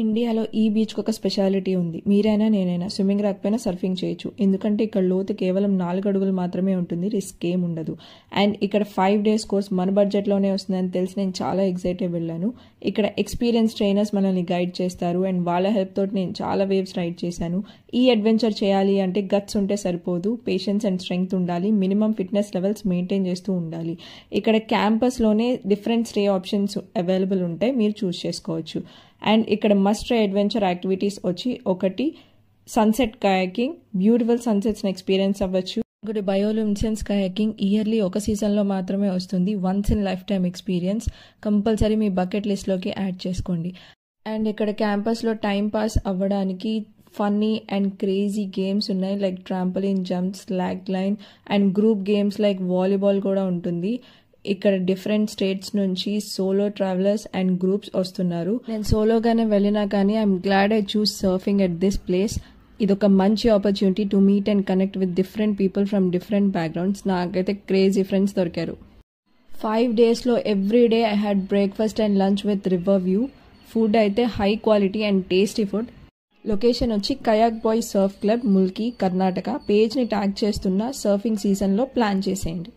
ఇండియాలో ఈ బీచ్కి ఒక స్పెషాలిటీ ఉంది. మీరైనా నేనైనా స్విమ్మింగ్ రాకపోయినా సర్ఫింగ్ చేయొచ్చు. ఎందుకంటే ఇక్కడ లోతు కేవలం 4 అడుగులు మాత్రమే ఉంటుంది. రిస్క్ ఏం ఉండదు. అండ్ ఇక్కడ 5 days కోర్స్ మన బడ్జెట్లోనే వస్తుందని తెలిసి నేను చాలా ఎక్సైటెడ్ వెళ్ళాను. ఇక్కడ ఎక్స్పీరియన్స్ ట్రైనర్స్ మనల్ని గైడ్ చేస్తారు. అండ్ వాళ్ళ హెల్ప్ తోటి నేను చాలా వేవ్స్ రైడ్ చేశాను. ఈ అడ్వెంచర్ చేయాలి అంటే గట్స్ ఉంటే సరిపోదు, పేషెన్స్ అండ్ స్ట్రెంగ్త్ ఉండాలి. మినిమం ఫిట్నెస్ లెవెల్స్ మెయింటైన్ చేస్తూ ఉండాలి. ఇక్కడ క్యాంపస్లోనే డిఫరెంట్ స్టే ఆప్షన్స్ అవైలబుల్ ఉంటాయి, మీరు చూస్ చేసుకోవచ్చు. అండ్ ఇక్కడ మస్ట్ ట్రై అడ్వెంచర్ యాక్టివిటీస్ వచ్చి ఒకటి సన్సెట్ కయాకింగ్, బ్యూటిఫుల్ సన్సెట్స్ని ఎక్స్పీరియన్స్ అవ్వచ్చు. ఇంకోటి బయోలుమినెసెన్స్ కయాకింగ్, ఇయర్లీ ఒక సీజన్లో మాత్రమే వస్తుంది. Once in life time experience, compulsory మీ బకెట్ లిస్ట్లోకి యాడ్ చేసుకోండి. అండ్ ఇక్కడ క్యాంపస్లో టైం పాస్ అవ్వడానికి ఫన్నీ అండ్ క్రేజీ గేమ్స్ ఉన్నాయి. Like trampoline jump, slack line and group games like volleyball కూడా ఉంటుంది. ఇక్కడ డిఫరెంట్ స్టేట్స్ నుంచి సోలో ట్రావెలర్స్ అండ్ గ్రూప్స్ వస్తున్నారు. నేను సోలోగానే వెళ్ళినా కానీ I'm glad I choose surfing at this place. ఇది ఒక మంచి opportunity to meet and connect with different people from different backgrounds. నాకైతే క్రేజీ ఫ్రెండ్స్ దొరికారు. 5 daysలో every day I had breakfast and lunch with river view. Food అయితే high quality and tasty food. Location వచ్చి Kayak Boy Surf Club, Mulki, Karnataka. పేజ్ని tag చేస్తున్న surfing సీజన్లో plan చేసేయండి.